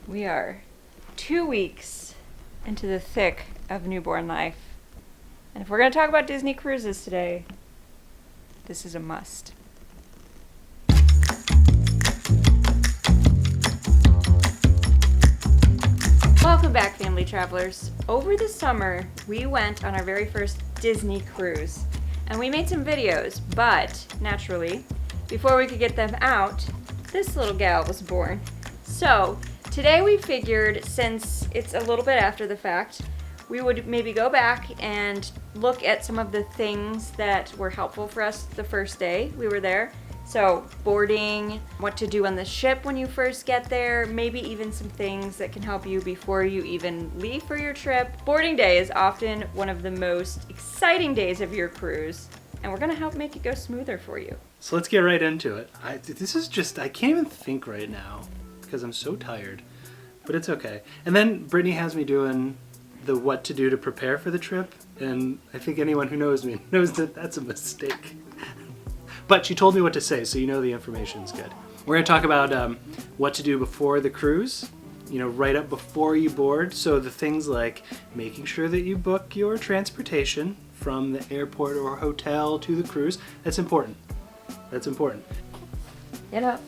We are 2 weeks into the thick of newborn life. And if we're going to talk about Disney cruises today, this is a must. Welcome back, family travelers. Over the summer, we went on our very first Disney cruise. And we made some videos, but naturally, before we could get them out, this little gal was born. So, today we figured, since it's a little bit after the fact, we would maybe go back and look at some of the things that were helpful for us the first day we were there. So, boarding, what to do on the ship when you first get there, maybe even some things that can help you before you even leave for your trip. Boarding day is often one of the most exciting days of your cruise, and we're gonna help make it go smoother for you. So let's get right into it. I can't even think right now because I'm so tired, but it's okay. And then Brittany has me doing the what to do to prepare for the trip, and I think anyone who knows me knows that that's a mistake. But she told me what to say, so you know the information's good. We're going to talk about what to do before the cruise, right up before you board. So the things like making sure that you book your transportation from the airport or hotel to the cruise. That's important. That's important. Get up.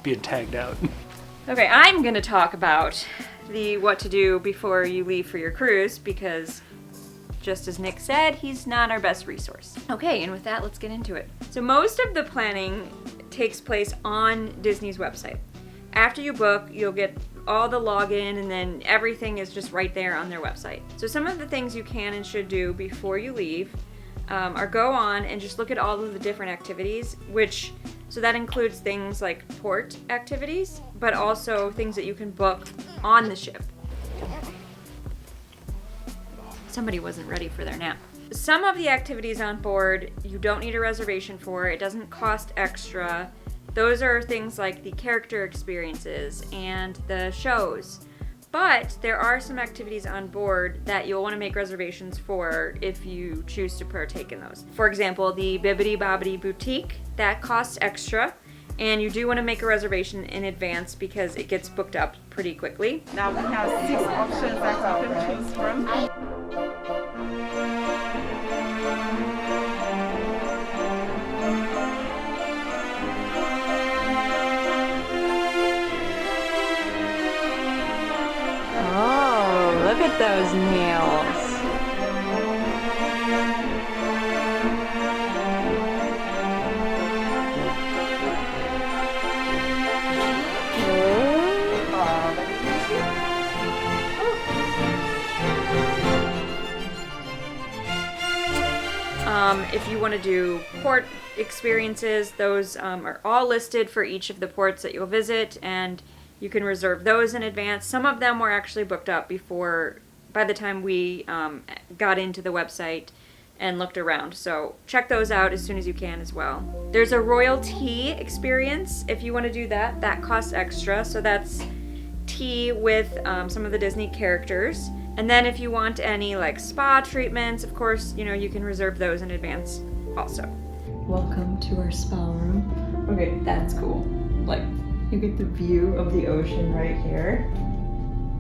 Being tagged out. Okay, I'm going to talk about the what to do before you leave for your cruise because, just as Nick said, he's not our best resource. Okay, and with that, let's get into it. So most of the planning takes place on Disney's website. After you book, you'll get all the login, and then everything is just right there on their website. So some of the things you can and should do before you leave are go on and just look at all of the different activities, so that includes things like port activities, but also things that you can book on the ship. Somebody wasn't ready for their nap. Some of the activities on board you don't need a reservation for. It doesn't cost extra. Those are things like the character experiences and the shows. But there are some activities on board that you'll want to make reservations for if you choose to partake in those. For example, the Bibbidi Bobbidi Boutique, that costs extra. And you do want to make a reservation in advance because it gets booked up pretty quickly. Now we have 6 options that you can choose from. Oh, look at those nails. If you want to do port experiences, those are all listed for each of the ports that you'll visit, and you can reserve those in advance. Some of them were actually booked up by the time we got into the website and looked around. So check those out as soon as you can as well. There's a royal tea experience. If you want to do that, that costs extra. So that's tea with some of the Disney characters. And then if you want any like spa treatments, of course, you can reserve those in advance also. Welcome to our spa room. Okay, that's cool. Like, you get the view of the ocean right here.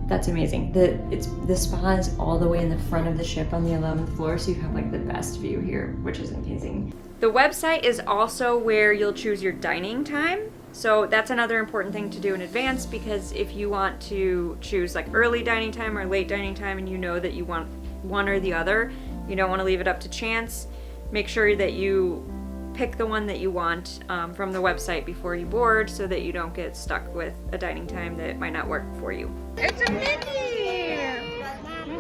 That's amazing. The spa is all the way in the front of the ship on the 11th floor, so you have like the best view here, which is amazing. The website is also where you'll choose your dining time. So that's another important thing to do in advance, because if you want to choose like early dining time or late dining time and you know that you want one or the other, you don't want to leave it up to chance, make sure that you pick the one that you want from the website before you board so that you don't get stuck with a dining time that might not work for you. It's a Mickey!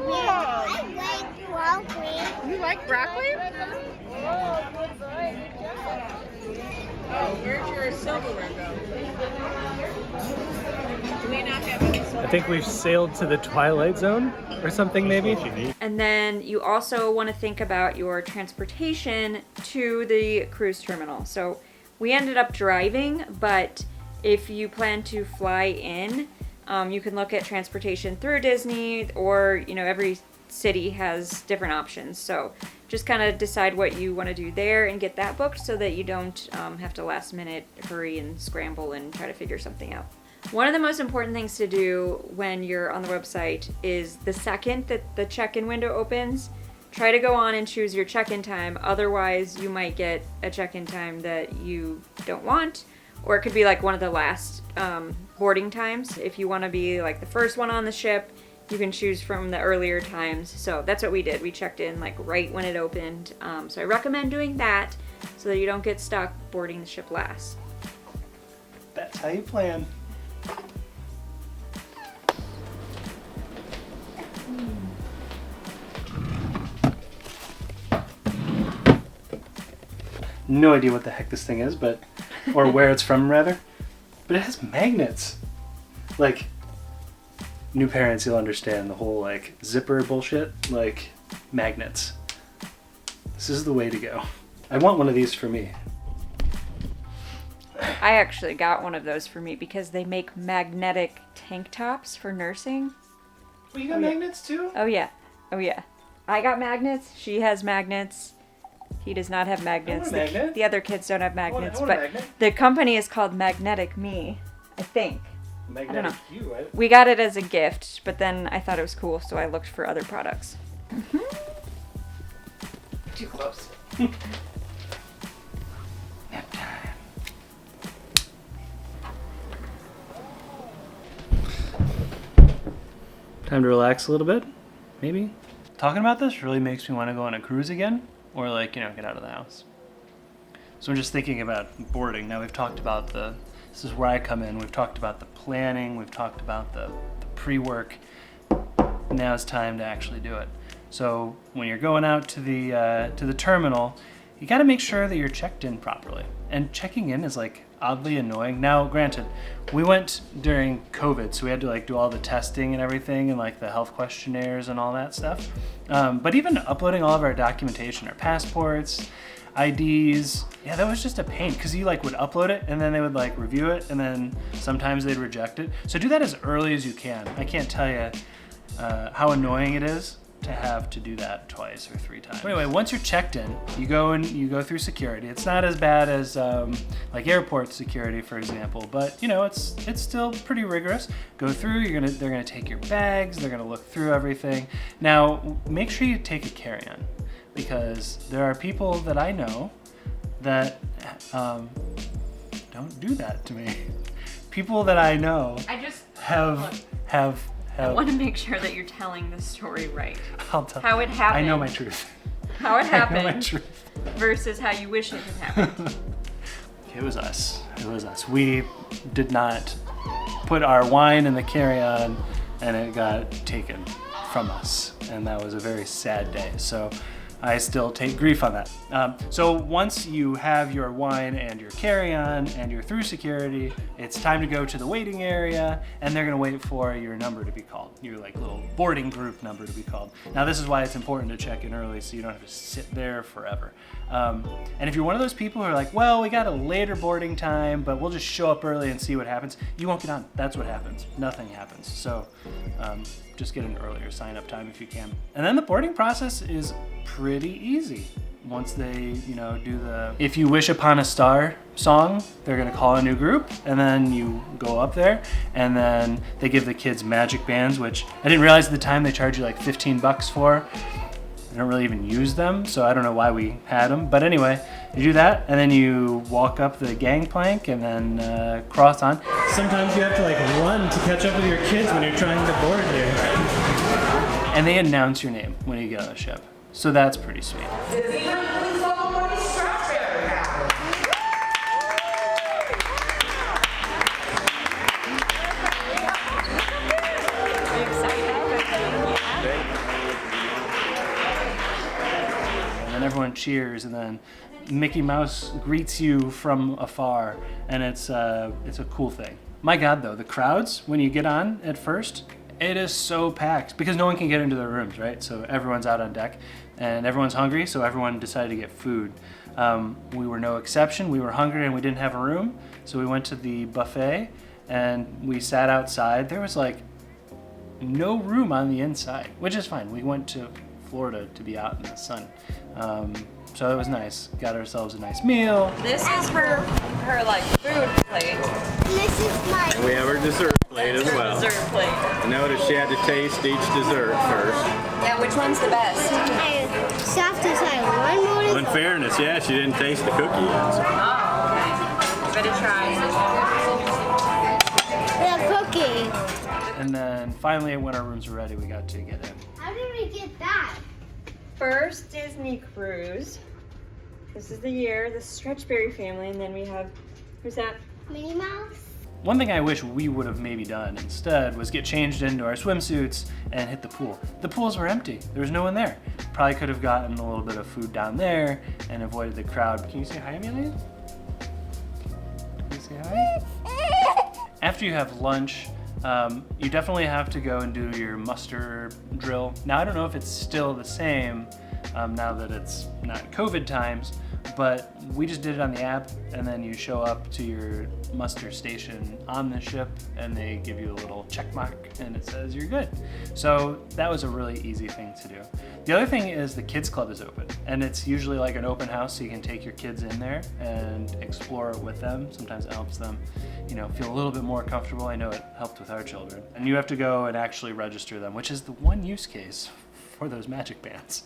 Whoa. I like broccoli. You like broccoli? Oh, where's your silverware go? Do we not have any silverware? I think we've sailed to the Twilight Zone or something maybe. And then you also want to think about your transportation to the cruise terminal. So we ended up driving, but if you plan to fly in, you can look at transportation through Disney, or every city has different options. So just kind of decide what you want to do there and get that booked so that you don't have to last minute hurry and scramble and try to figure something out. One of the most important things to do when you're on the website is the second that the check-in window opens, try to go on and choose your check-in time. Otherwise, you might get a check-in time that you don't want, or it could be like one of the last boarding times. If you want to be like the first one on the ship, you can choose from the earlier times. So that's what we did. We checked in like right when it opened. So I recommend doing that so that you don't get stuck boarding the ship last. That's how you plan. No idea what the heck this thing is, but or where it's from rather. But it has magnets. Like, new parents, you'll understand the whole like zipper bullshit. Like, magnets. This is the way to go. I want one of these for me. I actually got one of those for me because they make magnetic tank tops for nursing. Well, you got magnets too? Oh yeah. Oh yeah. I got magnets. She has magnets. He does not have magnets. I want a magnet. The other kids don't have magnets, I want a but magnet. the company is called Magnetic Me, I think. Magnetic you, right? We got it as a gift, but then I thought it was cool, so I looked for other products. Too close. Nap time. Time to relax a little bit, maybe? Talking about this really makes me want to go on a cruise again, or like, you know, get out of the house. So I'm just thinking about boarding. Now we've talked about this is where I come in. We've talked about the planning. We've talked about the pre-work. Now it's time to actually do it. So when you're going out to the terminal, you got to make sure that you're checked in properly. And checking in is like oddly annoying. Now, granted, we went during COVID, so we had to like do all the testing and everything, and like the health questionnaires and all that stuff. But even uploading all of our documentation, our passports, IDs, yeah, that was just a pain because you like would upload it and then they would like review it and then sometimes they'd reject it. So do that as early as you can. I can't tell you how annoying it is to have to do that twice or 3 times. Anyway, once you're checked in, you go through security. It's not as bad as like airport security, for example, but you know, it's still pretty rigorous. Go through, they're gonna take your bags, they're gonna look through everything. Now, make sure you take a carry-on because there are people that I know that don't do that to me. People that I know have I want to make sure that you're telling the story right. I'll tell. How it happened. I know my truth. How it happened. I know my truth. Versus how you wish it had happened. It was us. It was us. We did not put our wine in the carry-on and it got taken from us. And that was a very sad day. So I still take grief on that. So once you have your wine and your carry-on and you're through security, it's time to go to the waiting area and they're gonna wait for your number to be called, your like little boarding group number to be called. Now this is why it's important to check in early so you don't have to sit there forever. And if you're one of those people who are like, well, we got a later boarding time, but we'll just show up early and see what happens, you won't get on. That's what happens. Nothing happens. So just get an earlier sign-up time if you can. And then the boarding process is pretty easy. Once they, you know, do the "If You Wish Upon a Star" song, they're gonna call a new group, and then you go up there, and then they give the kids magic bands, which I didn't realize at the time they charge you like $15 for. I don't really even use them, so I don't know why we had them. But anyway, you do that, and then you walk up the gangplank and then cross on. Sometimes you have to like run to catch up with your kids when you're trying to board here. And they announce your name when you get on the ship. So that's pretty sweet. And then everyone cheers, and then Mickey Mouse greets you from afar, and it's a cool thing. My God, though, the crowds when you get on at first, it is so packed because no one can get into their rooms, right? So everyone's out on deck and everyone's hungry, so everyone decided to get food. We were no exception. We were hungry and we didn't have a room, so we went to the buffet and we sat outside. There was like no room on the inside, which is fine. We went to Florida to be out in the sun. So it was nice. Got ourselves a nice meal. This is her like food plate. This is my. We have our dessert plate as well. Dessert plate. I noticed she had to taste each dessert first. Yeah, which one's the best? Soft as I one more. In fairness, yeah, she didn't taste the cookie yet. So. Oh, okay. You better try. The cookie. And then finally, when our rooms were ready, we got to get in. How did we get that? First Disney cruise. This is the year, the Stretchberry family, and then we have, who's that? Minnie Mouse. One thing I wish we would have maybe done instead was get changed into our swimsuits and hit the pool. The pools were empty. There was no one there. Probably could have gotten a little bit of food down there and avoided the crowd. Can you say hi, Amelia? Can you say hi? After you have lunch, you definitely have to go and do your muster drill. Now, I don't know if it's still the same now that it's not COVID times, but we just did it on the app, and then you show up to your muster station on the ship, and they give you a little check mark, and it says you're good. So that was a really easy thing to do. The other thing is the kids club is open, and it's usually like an open house, so you can take your kids in there and explore it with them. Sometimes it helps them, feel a little bit more comfortable. I know it helped with our children. And you have to go and actually register them, which is the one use case for those magic bands.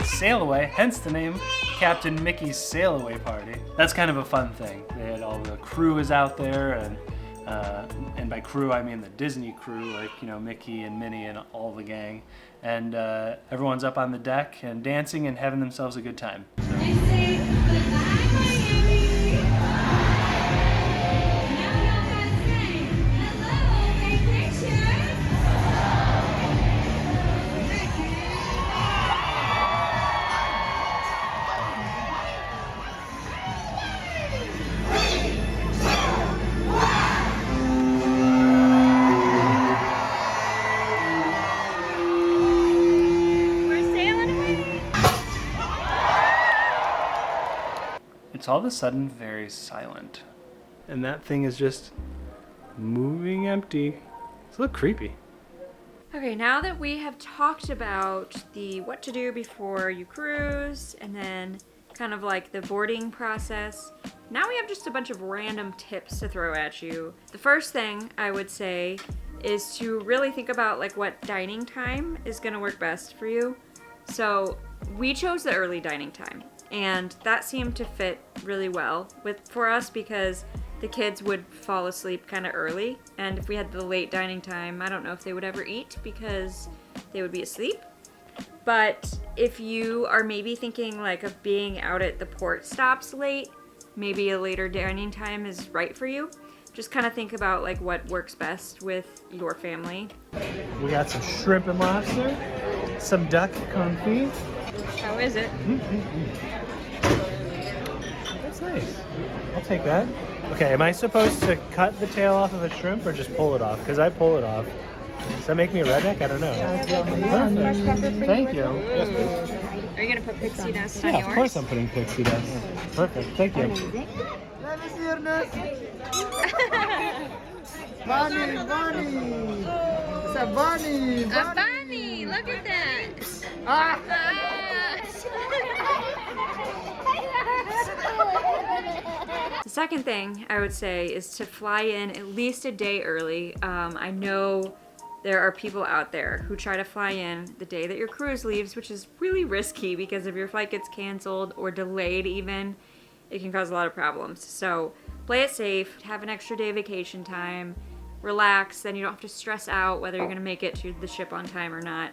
Sail away, hence the name Captain Mickey's Sail Away Party. That's kind of a fun thing. They had all the crew is out there, and by crew I mean the Disney crew, like Mickey and Minnie and all the gang, and everyone's up on the deck and dancing and having themselves a good time. It's all of a sudden very silent. And that thing is just moving empty. It's a little creepy. Okay, now that we have talked about the what to do before you cruise, and then kind of like the boarding process, now we have just a bunch of random tips to throw at you. The first thing I would say is to really think about like what dining time is gonna work best for you. So we chose the early dining time, and that seemed to fit really well for us because the kids would fall asleep kind of early, and if we had the late dining time, I don't know if they would ever eat because they would be asleep. But if you are maybe thinking like of being out at the port stops late, maybe a later dining time is right for you. Just kind of think about like what works best with your family. We got some shrimp and lobster, some duck confit. How is it? That's nice. I'll take that. Okay, am I supposed to cut the tail off of a shrimp or just pull it off? Because I pull it off. Does that make me a redneck? I don't know. Perfect. Thank you. Yes, please. Are you gonna put pixie dust on Yeah, yours? of course I'm putting pixie dust. Perfect. Thank you. Bunny, bunny. It's a bunny. A bunny! Look at that! Ah. The second thing I would say is to fly in at least a day early. I know there are people out there who try to fly in the day that your cruise leaves, which is really risky because if your flight gets canceled or delayed even, it can cause a lot of problems. So play it safe, have an extra day vacation time, relax, then you don't have to stress out whether you're going to make it to the ship on time or not.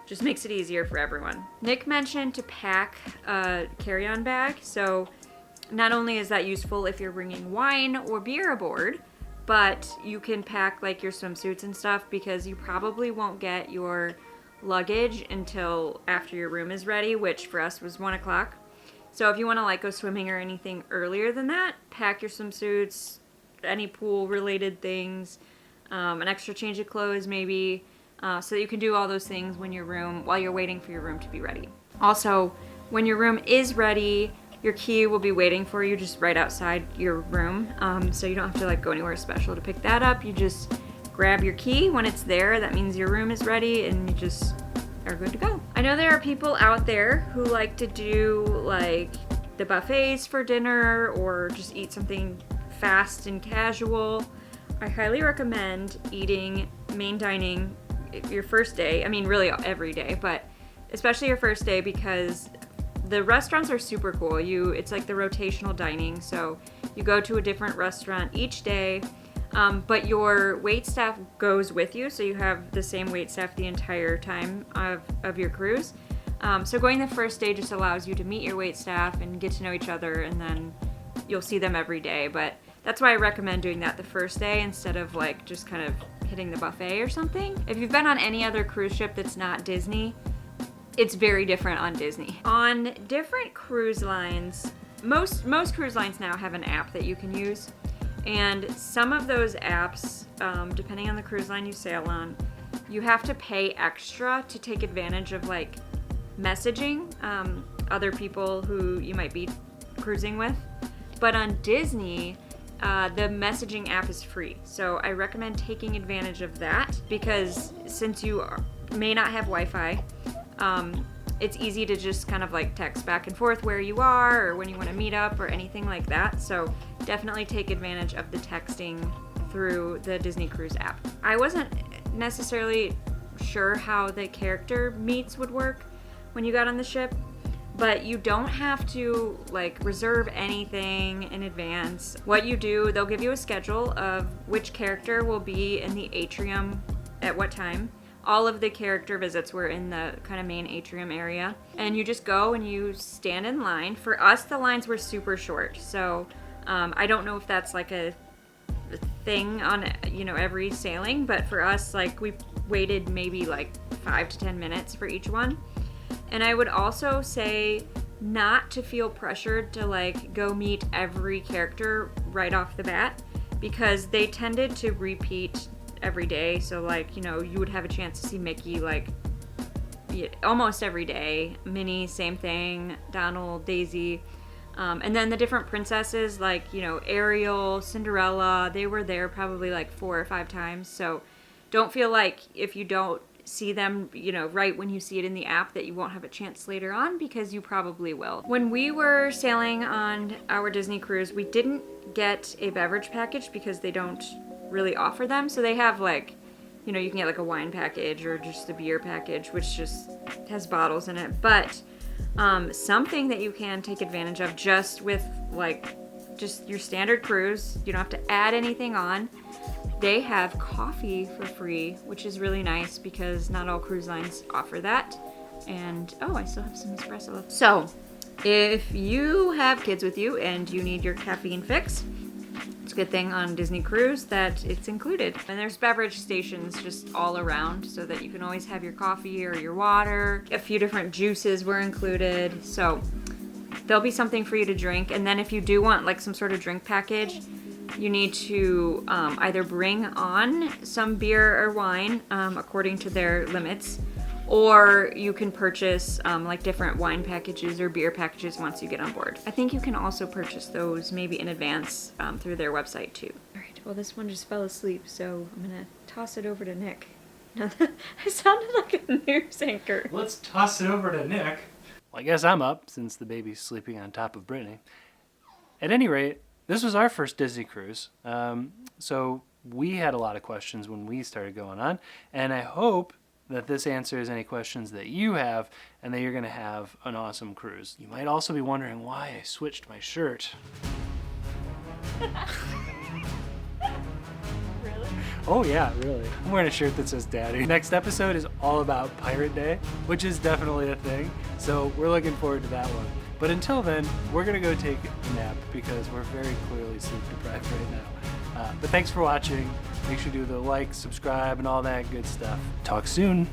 Just makes it easier for everyone. Nick mentioned to pack a carry-on bag, so not only is that useful if you're bringing wine or beer aboard, but you can pack like your swimsuits and stuff because you probably won't get your luggage until after your room is ready, which for us was 1 o'clock. So if you want to like go swimming or anything earlier than that, pack your swimsuits, any pool related things, an extra change of clothes maybe, so that you can do all those things while you're waiting for your room to be ready. Also, when your room is ready, your key will be waiting for you just right outside your room, so you don't have to like go anywhere special to pick that up. You just grab your key when it's there. That means your room is ready and you just are good to go. I know there are people out there who like to do like the buffets for dinner or just eat something fast and casual. I highly recommend eating main dining your first day. I mean, really every day, but especially your first day, because the restaurants are super cool. It's like the rotational dining, so you go to a different restaurant each day, but your wait staff goes with you, so you have the same wait staff the entire time of your cruise. So going the first day just allows you to meet your wait staff and get to know each other, and then you'll see them every day. But that's why I recommend doing that the first day instead of like just kind of hitting the buffet or something. If you've been on any other cruise ship that's not Disney, it's very different on Disney. On different cruise lines, most cruise lines now have an app that you can use, and some of those apps, depending on the cruise line you sail on, you have to pay extra to take advantage of like messaging other people who you might be cruising with. But on Disney, the messaging app is free, so I recommend taking advantage of that, because since you may not have Wi-Fi, it's easy to just kind of like text back and forth where you are or when you want to meet up or anything like that. So definitely take advantage of the texting through the Disney Cruise app. I wasn't necessarily sure how the character meets would work when you got on the ship, but you don't have to like reserve anything in advance. What you do, they'll give you a schedule of which character will be in the atrium at what time. All of the character visits were in the kind of main atrium area, and you just go and you stand in line. For us, the lines were super short, so I don't know if that's like a thing on every sailing, but for us, like, we waited maybe like 5 to 10 minutes for each one. And I would also say not to feel pressured to like go meet every character right off the bat, because they tended to repeat every day. So like, you would have a chance to see Mickey like almost every day. Minnie, same thing. Donald, Daisy. And then the different princesses like, Ariel, Cinderella, they were there probably like 4 or 5 times. So don't feel like if you don't see them, right when you see it in the app, that you won't have a chance later on, because you probably will. When we were sailing on our Disney cruise, we didn't get a beverage package because they don't really offer them. So they have like, you can get like a wine package or just a beer package, which just has bottles in it. But something that you can take advantage of just with like just your standard cruise, you don't have to add anything on. They have coffee for free, which is really nice because not all cruise lines offer that. And I still have some espresso left. So if you have kids with you and you need your caffeine fix, it's a good thing on Disney Cruise that it's included. And there's beverage stations just all around so that you can always have your coffee or your water. A few different juices were included, so there'll be something for you to drink. And then if you do want like some sort of drink package, you need to either bring on some beer or wine according to their limits, or you can purchase like different wine packages or beer packages once you get on board. I think you can also purchase those maybe in advance through their website too. All right, well, this one just fell asleep, so I'm gonna toss it over to Nick. I sounded like a news anchor. Let's toss it over to Nick. Well, I guess I'm up since the baby's sleeping on top of Brittany. At any rate, this was our first Disney cruise, so we had a lot of questions when we started going on, and I hope that this answers any questions that you have and that you're going to have an awesome cruise. You might also be wondering why I switched my shirt. Really? Oh yeah, really. I'm wearing a shirt that says Daddy. Next episode is all about Pirate Day, which is definitely a thing, so we're looking forward to that one. But until then, we're going to go take a nap because we're very clearly sleep deprived right now. But thanks for watching. Make sure to do the like, subscribe, and all that good stuff. Talk soon.